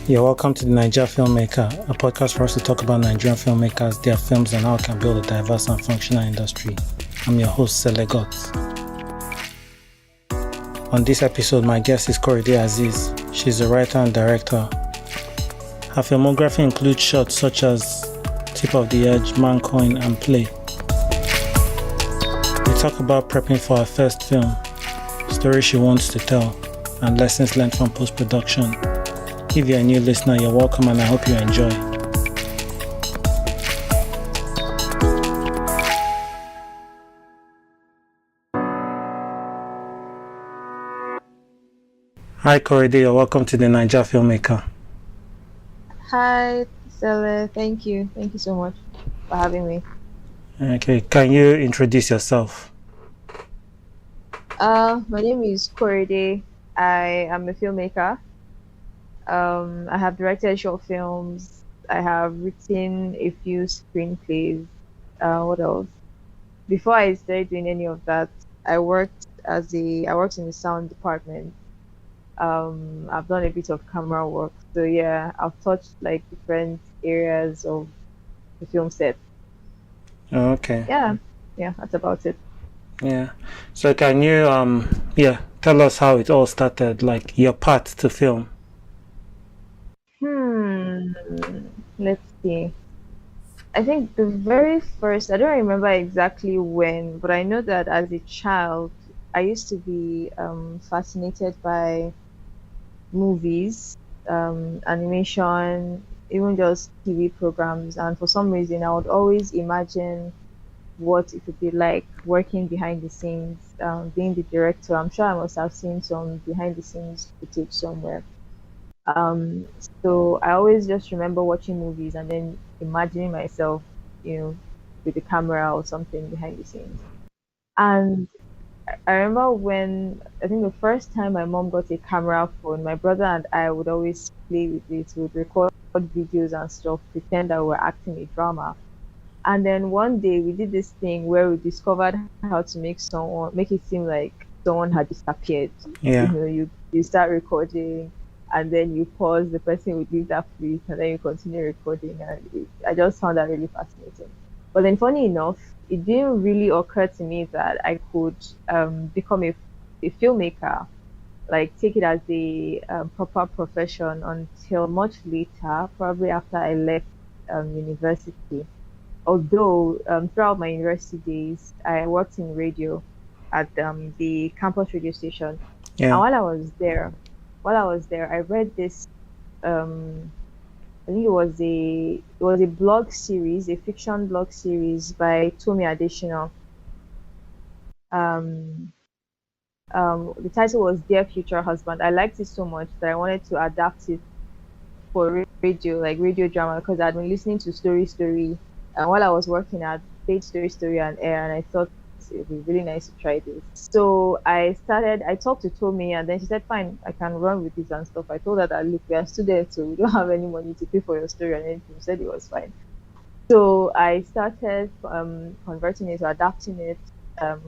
You're welcome to the Naija Filmmaker, a podcast for us to talk about Nigerian filmmakers, their films, and how it can build a diverse and functional industry. I'm your host, Selegot. On this episode, my guest is Korede Azeez. She's a writer and director. Her filmography includes shots such as Tip of the Edge, ManCoin, and Play. We talk about prepping for her first film, stories she wants to tell, and lessons learned from post-production. If you're a new listener, you're welcome and I hope you enjoy. Hi Korede, you're welcome to the Naija Filmmaker. Hi, Stella. Thank you. Thank you so much for having me. Okay, can you introduce yourself? My name is Korede. I am a filmmaker. I have directed short films. I have written a few screenplays. What else? Before I started doing any of that, I worked in the sound department. I've done a bit of camera work. So yeah, I've touched like different areas of the film set. Oh, okay. Yeah, that's about it. Yeah. So can you tell us how it all started, like your path to film? Let's see. I think the very first, I don't remember exactly when, but I know that as a child, I used to be fascinated by movies, animation, even just TV programs. And for some reason, I would always imagine what it would be like working behind the scenes, being the director. I'm sure I must have seen some behind the scenes footage somewhere. Um, so I always just remember watching movies and then imagining myself, you know, with the camera or something behind the scenes. And I remember when I think the first time my mom got a camera phone, my brother and I would always play with it, would record videos and stuff, pretend that we were acting a drama. And then one day we did this thing where we discovered how to make it seem like someone had disappeared. Yeah. You start recording and then you pause, the person would leave that place and then you continue recording. And I just found that really fascinating. But then funny enough, it didn't really occur to me that I could become a filmmaker, like take it as a proper profession until much later, probably after I left university. Although throughout my university days, I worked in radio at the campus radio station. And Yeah. while I was there, I read this. Um, I think it was a blog series, a fiction blog series by Tomi Adesina. Um, the title was Dear Future Husband. I liked it so much that I wanted to adapt it for radio, like radio drama, because I'd been listening to Story Story, and while I was working, I'd played Story Story on air, and I thought it would be really nice to try this. So I talked to Tommy, and then she said, fine, I can run with this and stuff. I told her that, look, we are students, so we don't have any money to pay for your story and anything. She said it was fine. So I started converting it, or adapting it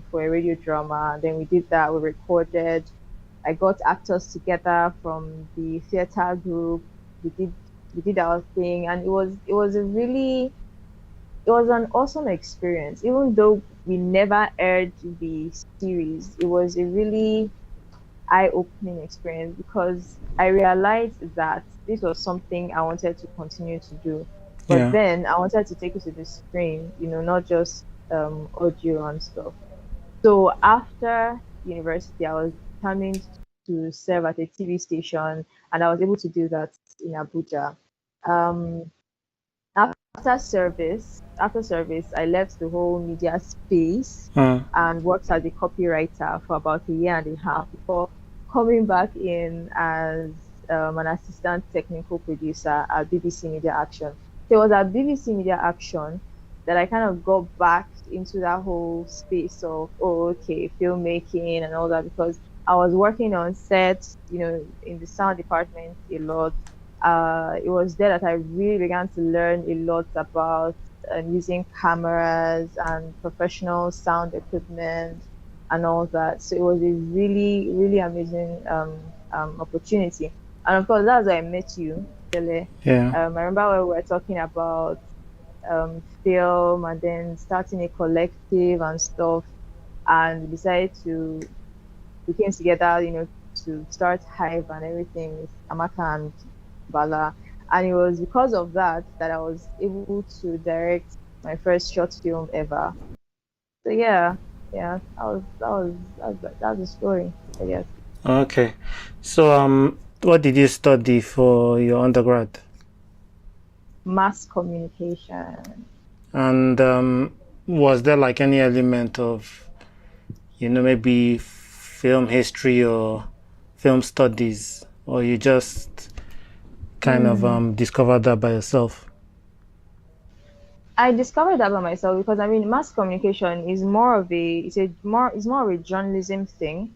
for a radio drama, and then we did that. We recorded. I got actors together from the theater group. We did we did our thing, and it was an awesome experience. Even though we never aired the series, it was a really eye-opening experience because I realized that this was something I wanted to continue to do. But Yeah. then I wanted to take it to the screen, not just audio and stuff. So after university, I was determined to serve at a TV station, and I was able to do that in Abuja. Um, after service, I left the whole media space Uh, and worked as a copywriter for about a year and a half before coming back in as an assistant technical producer at BBC Media Action. So it was at BBC Media Action that I kind of got back into that whole space of, oh, okay, filmmaking and all that, because I was working on sets, in the sound department a lot. It was there that I really began to learn a lot about using cameras and professional sound equipment and all that. So it was a really, really amazing opportunity. And of course, that's where I met you. actually. Yeah. I remember when we were talking about film and then starting a collective and stuff, and we decided to we came together, to start Hive and everything with Amaka and Bala. And it was because of that that I was able to direct my first short film ever. So yeah, yeah, that was the story, I guess. Okay. So what did you study for your undergrad? Mass communication. And was there like any element of, maybe film history or film studies, or you just kind of Hmm. discovered that by yourself? I discovered that by myself because I mean, mass communication is more of a it's more of a journalism thing.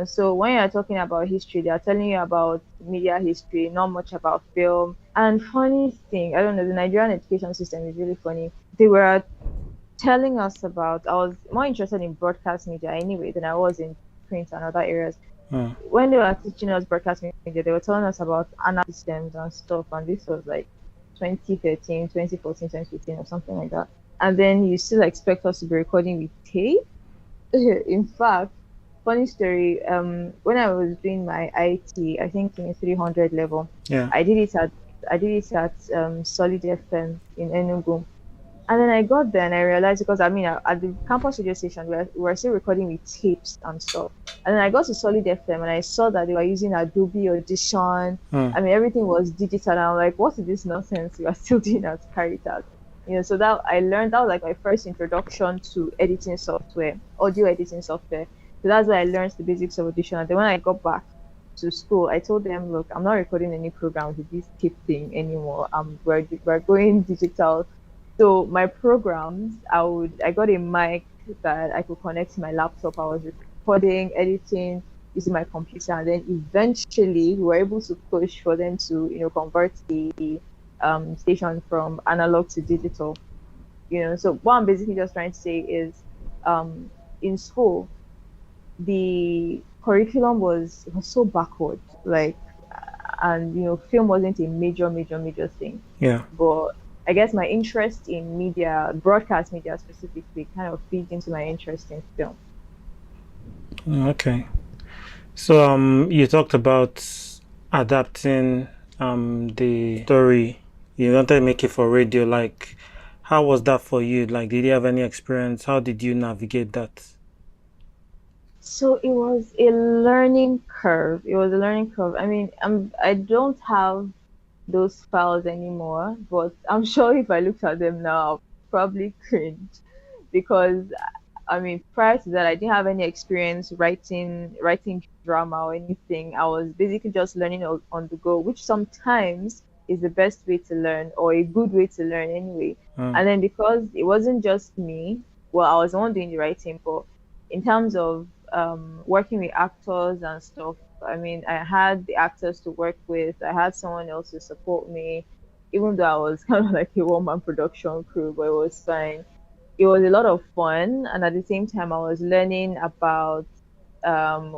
So when you're talking about history, they are telling you about media history, not much about film. And funny thing, I don't know, the Nigerian education system is really funny. They were telling us about, I was more interested in broadcast media anyway than I was in print and other areas. Hmm. When they were teaching us broadcast media, they were telling us about analog systems and stuff. And this was like 2013, 2014, 2015 or something like that. And then you still expect us to be recording with tape? In fact, funny story. When I was doing my IT, I think in 300 level, Yeah. I did it at Solid FM in Enugu. And then I got there and I realized because I mean at the campus radio station we were still recording with tapes and stuff. And then I got to Solid FM and I saw that they were using Adobe Audition. Hmm. I mean everything was digital and I'm like, what is this nonsense you are still doing at Caritas? So that I learned that was like my first introduction to editing software, audio editing software. So that's where I learned the basics of Audition. And then when I got back to school, I told them, look, I'm not recording any programs with this tape thing anymore. We're going digital. So my programs, I got a mic that I could connect to my laptop. I was recording, editing using my computer, and then eventually we were able to push for them to convert the station from analog to digital. So what I'm basically just trying to say is, um, in school the curriculum was so backward, like, and film wasn't a major thing. Yeah. But I guess my interest in media, broadcast media specifically, kind of feeds into my interest in film. Okay. So you talked about adapting the story. You wanted to make it for radio. Like, how was that for you? Like, did you have any experience? How did you navigate that? So it was a learning curve. It was a learning curve. I mean, I don't have those files anymore, but I'm sure if I looked at them now, I'll probably cringe because I mean, prior to that, I didn't have any experience writing drama or anything. I was basically just learning on the go, which sometimes is the best way to learn or a good way to learn anyway. Hmm. And then because it wasn't just me, well, I was the one doing the writing, but in terms of working with actors and stuff, I mean, I had the actors to work with. I had someone else to support me, even though I was kind of like a one-man production crew, but it was fine. It was a lot of fun, and at the same time I was learning about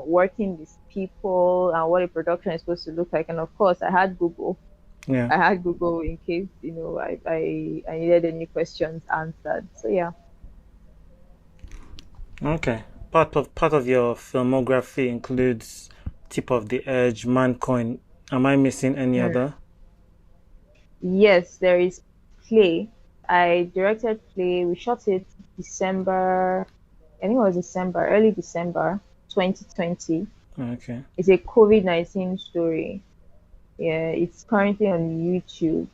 working with people and what a production is supposed to look like. And of course Yeah. I had Google in case I needed any questions answered. So yeah. Okay. Part of your filmography includes Tip of the Edge, ManCoin. Am I missing any Mm. other? Yes, there is Play. I directed Play. We shot it December, I think it was December, early December 2020. Okay. It's a COVID-19 story. Yeah, it's currently on YouTube.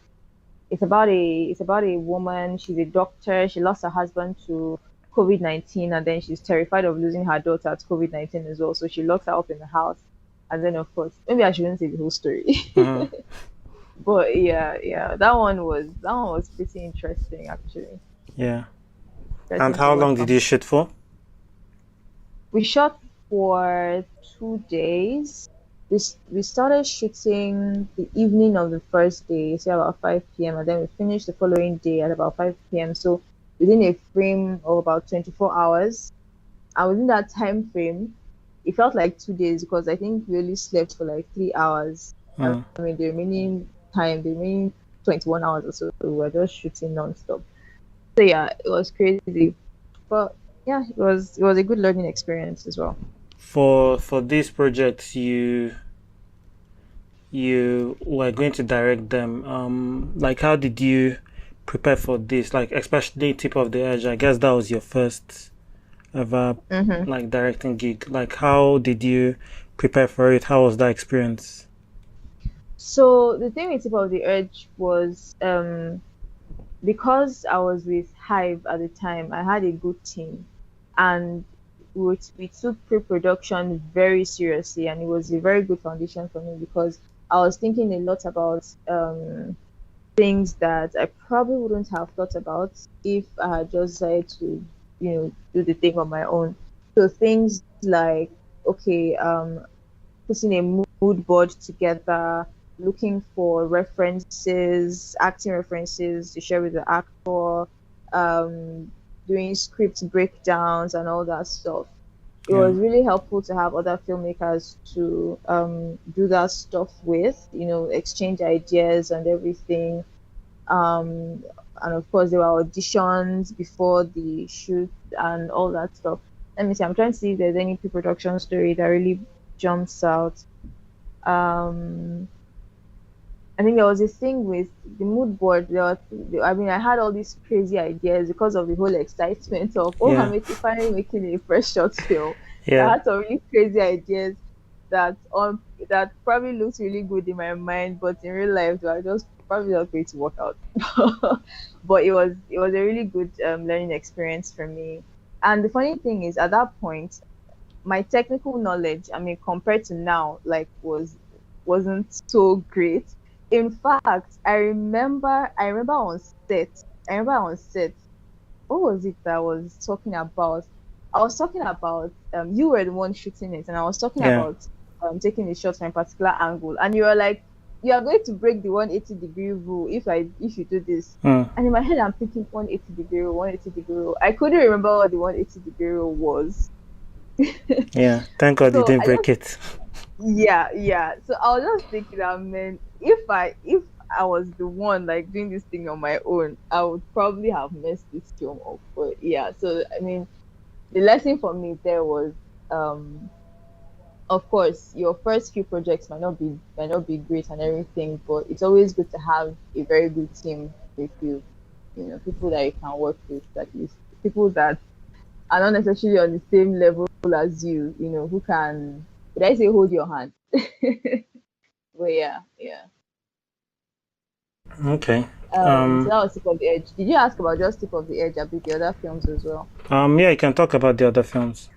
It's about a woman. She's a doctor. She lost her husband to COVID-19, and then she's terrified of losing her daughter to COVID-19 as well. So she locks her up in the house, and then of course, maybe I shouldn't say the whole story, Uh-huh. but yeah, that one was pretty interesting actually. Yeah. And Interesting to how watch long did from. you shoot for? We shot for 2 days. We started shooting the evening of the first day, say about 5 p.m., and then we finished the following day at about 5 p.m. So within a frame of about 24 hours. And within that time frame, it felt like 2 days because I think we only slept for like 3 hours. I Uh, mean, the remaining time, the remaining 21 hours or so, we were just shooting non-stop. So yeah, it was crazy. But yeah, it was a good learning experience as well. For these projects, you were going to direct them. Like how did you prepare for this? Like especially Tip of the Edge. I guess that was your first ever Hmm. like directing gig. Like how did you prepare for it? How was that experience? So the thing with Tip of the Edge was because I was with Hive at the time, I had a good team, and we took pre-production very seriously, and it was a very good foundation for me because I was thinking a lot about things that I probably wouldn't have thought about if I had just decided to, do the thing on my own. So things like, okay, putting a mood board together, looking for references, acting references to share with the actor, um, doing script breakdowns and all that stuff. It Yeah. was really helpful to have other filmmakers to do that stuff with, exchange ideas and everything. Um, and of course, there were auditions before the shoot and all that stuff. Let me see, I'm trying to see if there's any pre production story that really jumps out. um I think there was this thing with the mood board. I mean, I had all these crazy ideas because of the whole excitement of, oh, Yeah. finally making a fresh short film. So I Yeah. had some really crazy ideas that probably looks really good in my mind, but in real life, they are just probably not going to work out. But it was a really good learning experience for me. And the funny thing is, at that point, my technical knowledge, I mean, compared to now, like wasn't so great. In fact, I remember on set. I remember on set. What was it that I was talking about? I was talking about you were the one shooting it, and I was talking Yeah. about taking the shot from a particular angle, and you were like, you are going to break the 180-degree rule if you do this. Mm. And in my head, I'm thinking 180-degree rule, 180-degree rule. I couldn't remember what the 180-degree rule was. Yeah. Thank God you So didn't I break just it. Yeah, yeah. So I was just thinking that, man, if I was the one like doing this thing on my own, I would probably have messed this film up. But yeah, so I mean, the lesson for me there was, um, of course, your first few projects might not be great and everything, but it's always good to have a very good team with you. People that you can work with, at least people that are not necessarily on the same level as you. Who can, would I say, hold your hand? But yeah, yeah. Okay. So Um. that was Tip of the Edge. Did you ask about just Tip of the Edge, about the other films as well? Yeah. You can talk about the other films.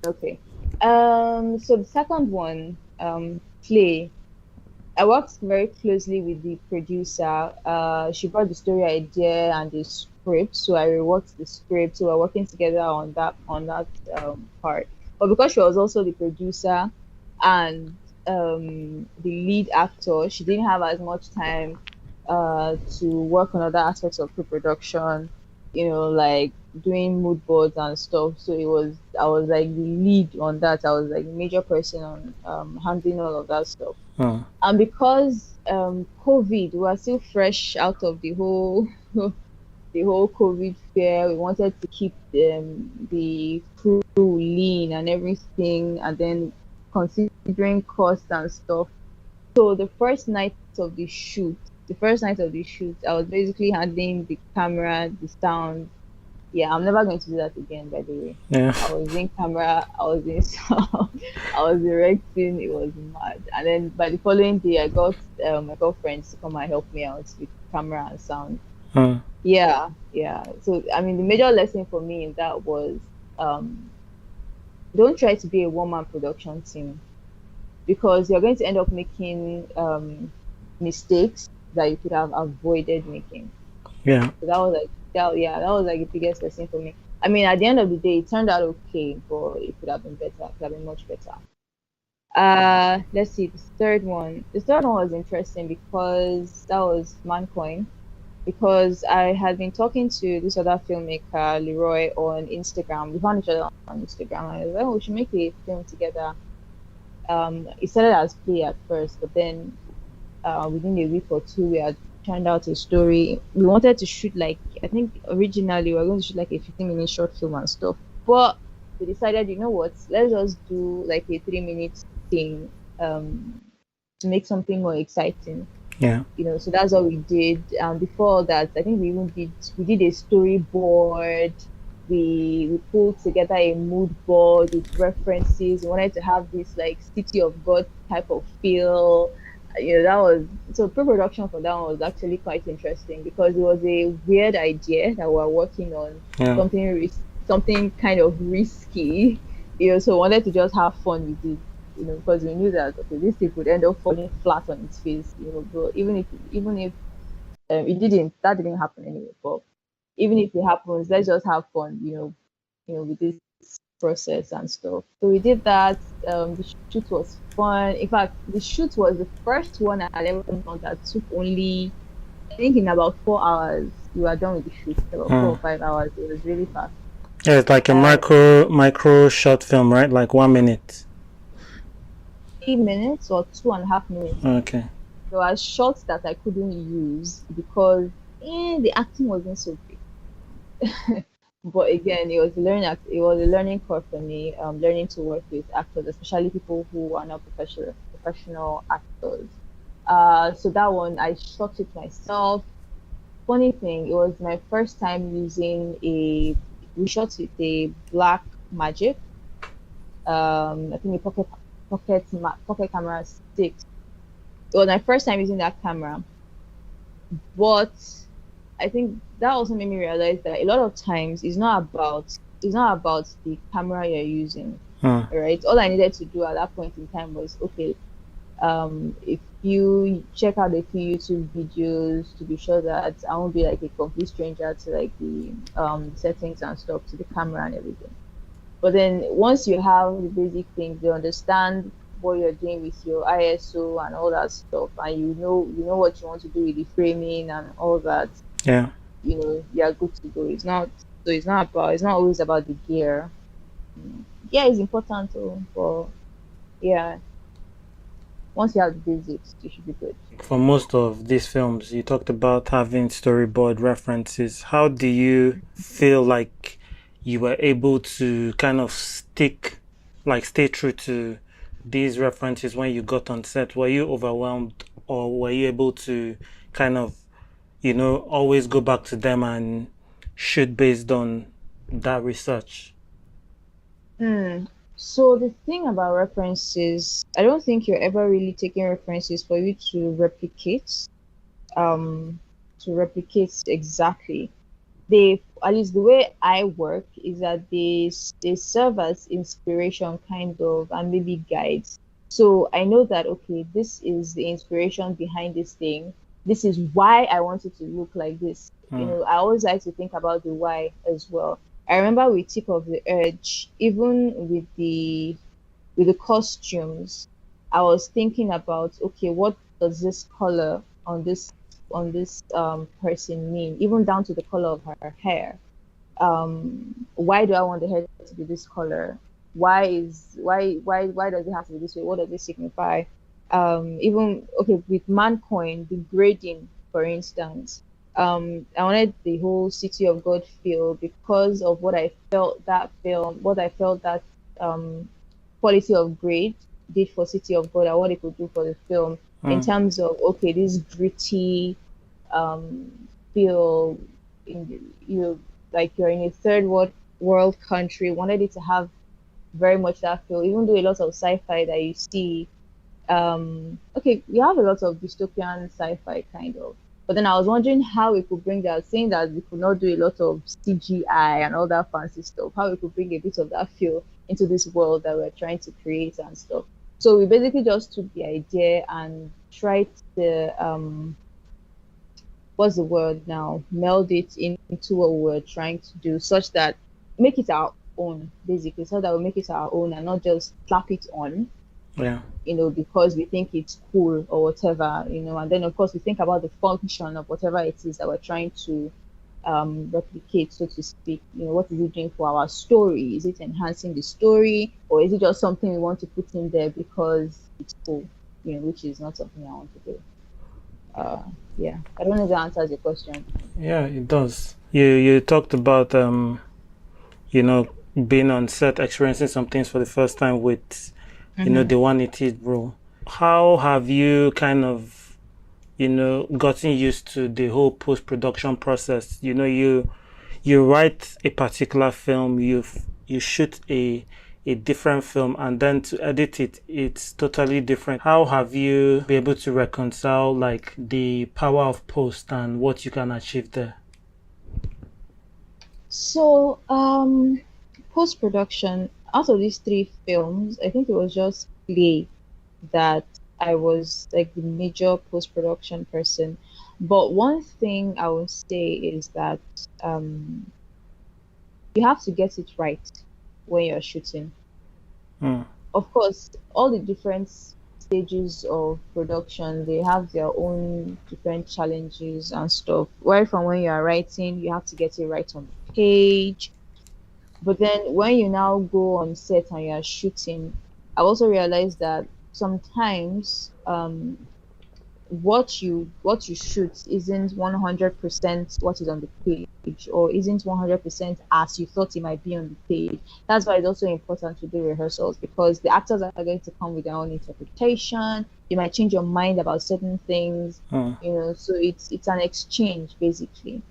Okay. So the second one, Play. I worked very closely with the producer. She brought the story idea and the script, so I reworked the script. So we're working together on that part. But because she was also the producer and the lead actor, she didn't have as much time to work on other aspects of pre-production. Like doing mood boards and stuff. So I was like the lead on that. I was like the major person on handling all of that stuff. Mm. And because COVID, we are still fresh out of the whole the whole COVID fear. We wanted to keep the crew lean and everything, and then considering cost and stuff. So the first night of the shoot, I was basically handling the camera, the sound. Yeah, I'm never going to do that again, by the way. Yeah. I was in camera, I was in sound, I was directing, it was mad. And then by the following day, I got friends to come and help me out with camera and sound. Mm. Yeah, yeah. So, I mean, the major lesson for me in that was, um, don't try to be a one-man production team because you're going to end up making mistakes that you could have avoided making. Yeah. So that was like the biggest lesson for me. I mean, at the end of the day, it turned out okay, but it could have been better. It could have been much better. Let's see, the third one. The third one was interesting because that was ManCoin. Because I had been talking to this other filmmaker, Leroy, on Instagram. We found each other on Instagram, and I was like, oh, we should make a film together. It started as play at first, but then within a week or two, we had turned out a story. We wanted to shoot like, I think originally we were going to shoot like a 15-minute short film and stuff. But we decided, you know what, let's just do like a 3 minute thing, um, to make something more exciting. Yeah. So that's what we did. Before that, I think we did a storyboard. We pulled together a mood board with references. We wanted to have this like City of God type of feel. That was so pre-production for that one was actually quite interesting because it was a weird idea that we were working on, Yeah. something kind of risky. So we wanted to just have fun with it, because we knew that okay, this thing would end up falling flat on its face, but even if that didn't happen anyway. But even if it happens, let's just have fun, with this process and stuff. So we did that. The shoot was fun. In fact, the shoot was the first one I ever done that took only, I think, in about 4 hours. We were done with the shoot. About four Hmm. or 5 hours. It was really fast. Yeah, it's like a Uh, micro short film, right? Like 1 minute. 3 minutes or 2.5 minutes. Okay. There were shots that I couldn't use because the acting wasn't so great. But again, it was a learning curve for me, learning to work with actors, especially people who are not professional actors. So that one I shot it myself. Funny thing, it was my first time using we shot with a black magic. I think a pocket camera 6. It was my first time using that camera, but I think that also made me realize that a lot of times it's not about the camera you're using, Hmm. right? All I needed to do at that point in time was okay. If you check out a few YouTube videos to be sure that I won't be like a complete stranger to like the settings and stuff, to the camera and everything. But then once you have the basic things, you understand what you're doing with your ISO and all that stuff, and you know what you want to do with the framing and all that, Yeah. you're good to go. It's not always about the gear. Yeah, it's important too, but yeah, once you have the basics, you should be good. For most of these films, you talked about having storyboard references. How do you feel like you were able to kind of stay true to these references when you got on set? Were you overwhelmed, or were you able to kind of, always go back to them and shoot based on that research? Hmm. So the thing about references, I don't think you're ever really taking references for you um, to replicate exactly. They, at least the way I work is that they serve as inspiration kind of, and maybe guides. So I know that okay, this is the inspiration behind this thing. This is why I want it to look like this. Hmm. I always like to think about the why as well. I remember with Tip of the Edge, even with the costumes, I was thinking about okay, what does this color on this person mean, even down to the color of her hair. Why do I want the hair to be this color? Why does it have to be this way? What does it signify? Even okay with ManCoin, the grading, for instance. I wanted the whole City of God feel because of what I felt that um quality of grade did for City of God and what it could do for the film in Hmm. terms of okay, this gritty um feel in like you're in a third world country. Wanted it to have very much that feel, even though a lot of sci-fi that you see, okay, we have a lot of dystopian sci-fi kind of, but then I was wondering how we could bring that, saying that we could not do a lot of CGI and all that fancy stuff, how we could bring a bit of that feel into this world that we're trying to create and stuff. So we basically just took the idea and tried to what's the word now, meld it into what we're trying to do, such that make it our own, basically, so that we make it our own and not just slap it on, Yeah. because we think it's cool or whatever, and then of course we think about the function of whatever it is that we're trying to replicate, so to speak. What is it doing for our story? Is it enhancing the story, or is it just something we want to put in there because it's cool? Which is not something I want to do. Uh, yeah, I don't know if that answers your question. Yeah, it does. You talked about you know, being on set, experiencing some things for the first time with, Mm-hmm. the 180 rule. How have you kind of, gotten used to the whole post-production process? You write a particular film, you shoot a different film, and then to edit it, it's totally different. How have you been able to reconcile like the power of post and what you can achieve there? So, post production, out of these three films, I think it was just Play that I was like the major post production person. But one thing I would say is that um, you have to get it right when you're shooting. Hmm. Of course, all the different stages of production, they have their own different challenges and stuff. Right from when you are writing, you have to get it right on the page. But then when you now go on set and you're shooting, I also realized that sometimes what you shoot isn't 100% what is on the page, or isn't 100% as you thought it might be on the page. That's why it's also important to do rehearsals, because the actors are going to come with their own interpretation. You might change your mind about certain things, Hmm. so it's an exchange basically.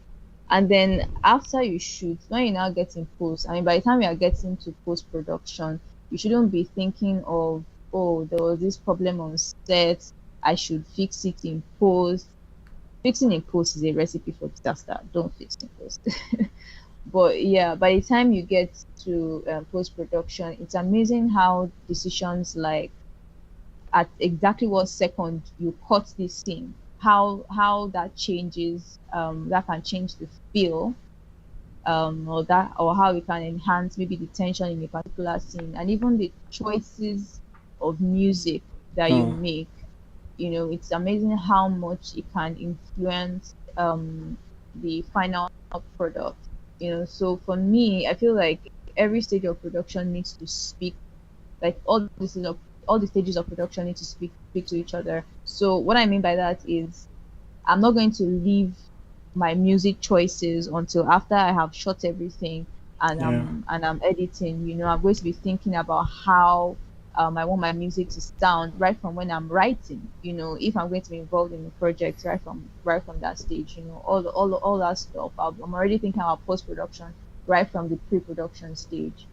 And then after you shoot, when you now get in post, I mean, by the time you are getting to post production, you shouldn't be thinking of, oh, there was this problem on set, I should fix it in post. Fixing in post is a recipe for disaster. Don't fix in post. But yeah, by the time you get to post production, it's amazing how decisions like at exactly what second you cut this scene, how that changes, that can change the feel, or how we can enhance maybe the tension in a particular scene, and even the choices of music that you Hmm. make. It's amazing how much it can influence the final product. So for me, I feel like every stage of production needs to speak, like all the stages of production need to speak to each other. So what I mean by that is I'm not going to leave my music choices until after I have shot everything and Yeah. I'm editing. I'm going to be thinking about how I want my music to sound right from when I'm writing. If I'm going to be involved in the project right from that stage. All that stuff. I'm already thinking about post production right from the pre-production stage.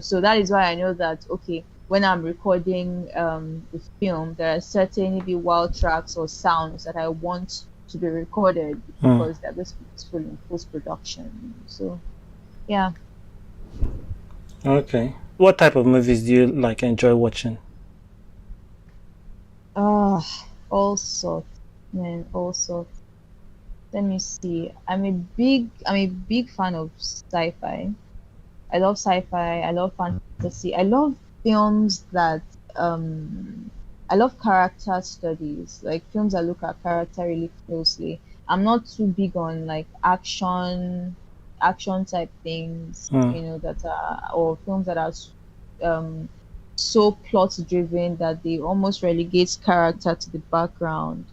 So that is why I know that, okay, when I'm recording the film, there are certain maybe wild tracks or sounds that I want to be recorded Hmm. because they're going to be useful in post production. So yeah. Okay. What type of movies do you like enjoy watching? All sorts, man, all sorts. Let me see. I'm a big fan of sci-fi. I love sci-fi. I love fantasy. I love films that um I love character studies, like films that look at character really closely. I'm not too big on like action type things, Hmm. that are, or films that are um so plot driven that they almost relegate character to the background.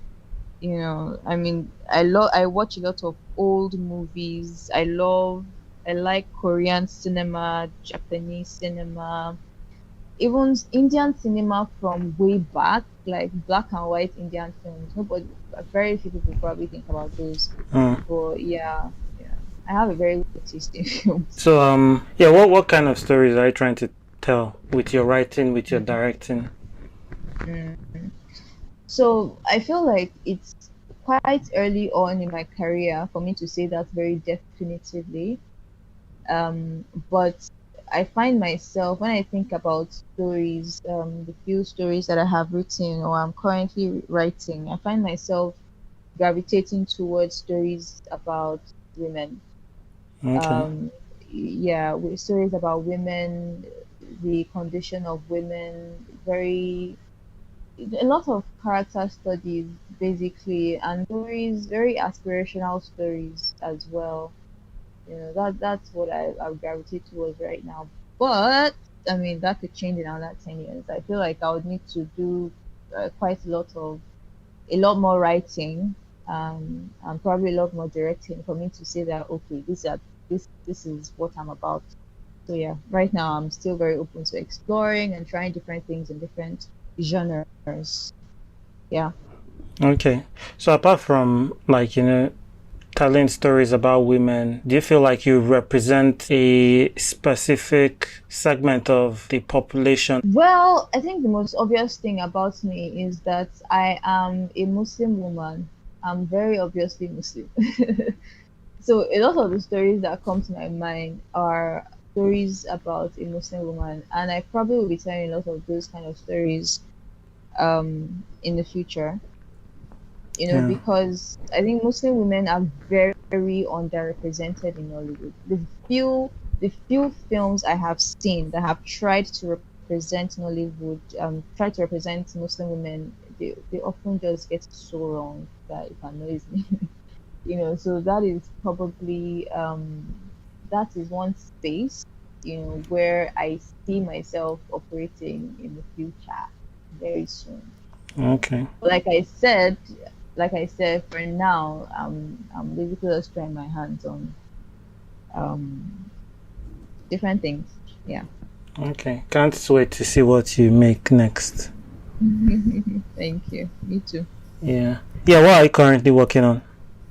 I mean, I watch a lot of old movies. I like Korean cinema, Japanese cinema, even Indian cinema from way back, like black and white Indian films. Nobody, very few people probably think about those. Hmm. But yeah, yeah, I have a very good taste in films. So yeah, what kind of stories are you trying to tell with your writing, with your directing? Mm. So I feel like it's quite early on in my career for me to say that very definitively. But I find myself, when I think about stories, the few stories that I have written or I'm currently writing, I find myself gravitating towards stories about women. Okay. Um, yeah, with stories about women, the condition of women, a lot of character studies basically, and stories, very aspirational stories as well. That's what I gravitate towards right now. But I mean, that could change in another 10 years. I feel like I would need to do quite a lot of a lot more writing, and probably a lot more directing for me to say that okay, this is what I'm about. So yeah, right now I'm still very open to exploring and trying different things in different genres. Yeah. Okay. So apart from like, telling stories about women, do you feel like you represent a specific segment of the population? Well, I think the most obvious thing about me is that I am a Muslim woman. I'm very obviously Muslim. So a lot of the stories that come to my mind are stories about a Muslim woman, and I probably will be telling a lot of those kind of stories in the future. Yeah. Because I think Muslim women are very, very underrepresented in Hollywood. The few films I have seen that have tried to represent Nollywood, try to represent Muslim women, they often just get so wrong that it annoys me. So that is probably that is one space, where I see myself operating in the future very soon. Okay. Like I said, for now, I'm basically just trying my hands on um different things. Yeah. Okay. Can't wait to see what you make next. Thank you. Me too. Yeah. Yeah, what are you currently working on?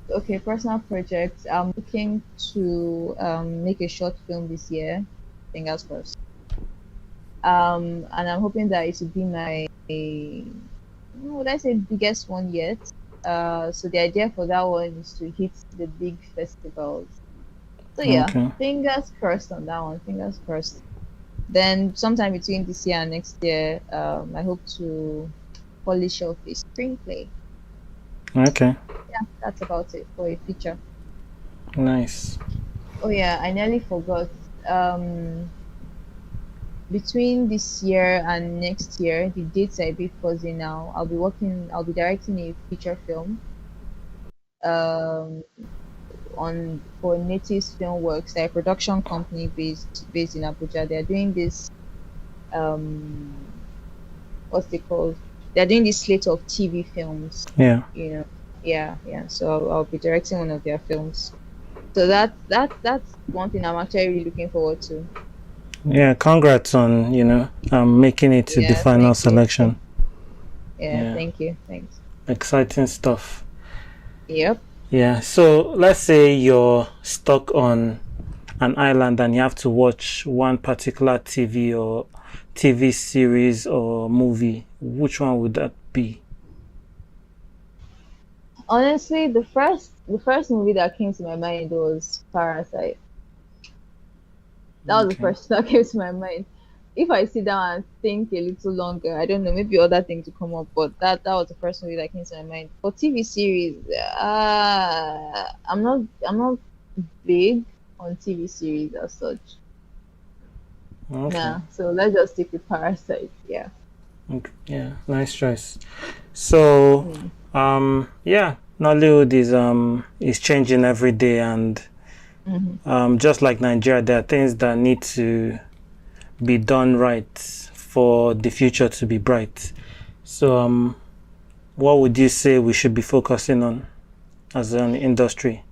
Okay, personal projects. I'm looking to make a short film this year. Fingers crossed. And I'm hoping that it will be my, would I say biggest one yet? So the idea for that one is to hit the big festivals. So yeah, Okay. fingers crossed on that one. Fingers crossed. Then sometime between this year and next year, I hope to polish off a screenplay. Okay. Yeah, that's about it for a feature. Nice. Oh yeah, I nearly forgot. Um, Between this year and next year, the dates are a bit fuzzy now. I'll be directing a feature film um, on for Natives Film Works, a production company based in Abuja. They're doing this um what's it called? They're doing this slate of TV films, Yeah. you know. Yeah, yeah. So I'll be directing one of their films. So that's one thing I'm actually really looking forward to. Yeah, congrats on, making it to the Yeah, final thank you. selection. Yeah, Yeah. thank you. Thanks. Exciting stuff. Yep. Yeah. So let's say you're stuck on an island and you have to watch one particular TV series or movie. Which one would that be? Honestly, the first movie that came to my mind was Parasite. That was the Okay. first that came to my mind. If I sit down and think a little longer, I don't know, maybe other things to come up, but that was the first movie that came to my mind. For TV series, I'm not big on TV series as such. Okay. Nah, so let's just stick with Parasite. Yeah. Okay. Yeah. Nice choice. So, Mm. yeah, Nollywood is changing every day, and Hmm. just like Nigeria, there are things that need to be done right for the future to be bright. So, what would you say we should be focusing on as an industry?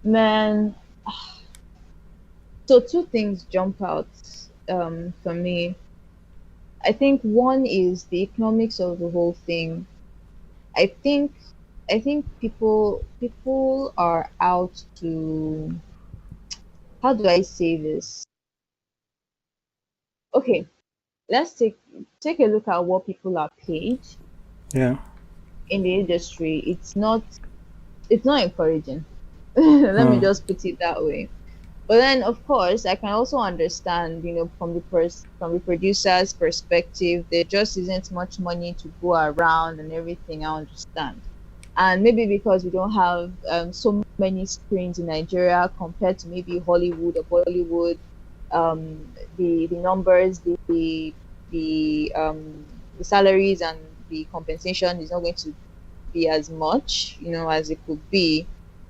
Man, so two things jump out for me. I think one is the economics of the whole thing. I think I think people are out to, how do I say this? Okay, let's take a look at what people are paid Yeah. in the industry. It's not encouraging. Let me Mm, just put it that way. But then, of course, I can also understand, from the producer's perspective, there just isn't much money to go around and everything. I understand, and maybe because we don't have so many screens in Nigeria compared to maybe Hollywood or Bollywood, the numbers, the salaries and the compensation is not going to be as much, as it could be.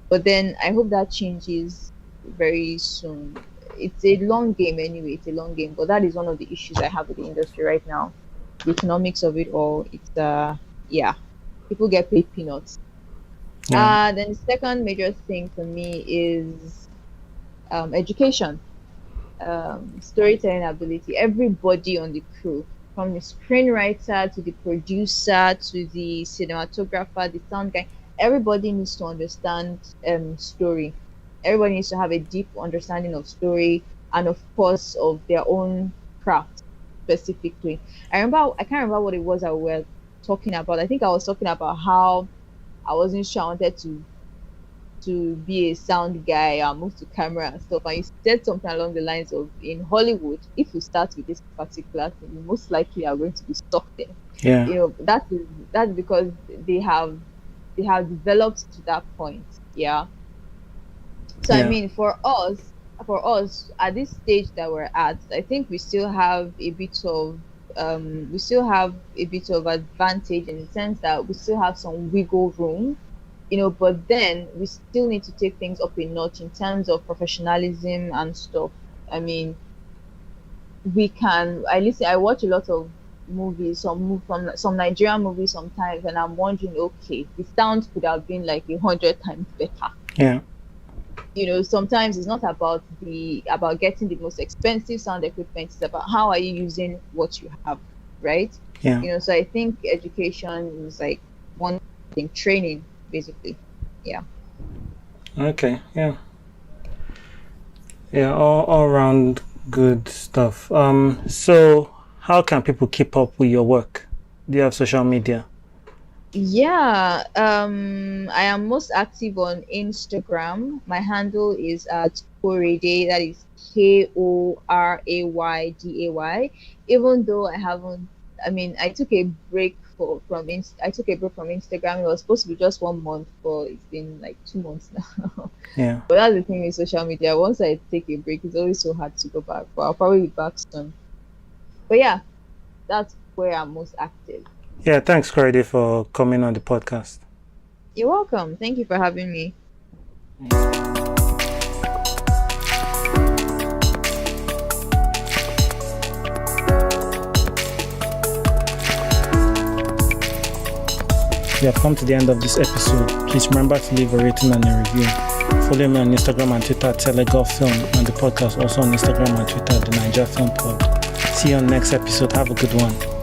But then I hope that changes very soon. It's a long game anyway. It's a long game, but that is one of the issues I have with the industry right now. the economics of it all, it's yeah, people get paid peanuts. Yeah. Then the second major thing for me is education, storytelling ability. Everybody on the crew, from the screenwriter to the producer to the cinematographer, the sound guy, everybody needs to understand story. Everybody needs to have a deep understanding of story and, of course, of their own craft specifically. I can't remember what it was that we were talking about. I think I was talking about how I wasn't sure I wanted to be a sound guy and move to camera and stuff. And you said something along the lines of, in Hollywood, if you start with this particular thing, you most likely are going to be stuck there. Yeah. That's because they have developed to that point. Yeah. So I Yeah. mean, for us at this stage that we're at, I think we still have a bit of advantage in the sense that we still have some wiggle room, but then we still need to take things up a notch in terms of professionalism and stuff. I mean, I watch a lot of movies, from some Nigerian movies sometimes, and I'm wondering, okay, the sound could have been like 100 times better. Yeah. Sometimes it's not about getting the most expensive sound equipment. It's about how are you using what you have, right? Yeah. So I think education is like one thing, training basically. Yeah. Okay. Yeah. Yeah. All around good stuff. So how can people keep up with your work? Do you have social media? Yeah, I am most active on Instagram. My handle is at Korede, that is Korayday. Even though I mean, I took a break from Instagram. It was supposed to be just 1 month, but it's been like 2 months now. Yeah. But that's the thing with social media. Once I take a break, it's always so hard to go back. But I'll probably be back soon. But yeah, that's where I'm most active. Yeah. Thanks, Korede, for coming on the podcast. You're welcome. Thank you for having me. We have come to the end of this episode. Please remember to leave a rating and a review. Follow me on Instagram and Twitter at Telegolf Film, and the podcast also on Instagram and Twitter at the Naija Film Pod. See you on the next episode. Have a good one.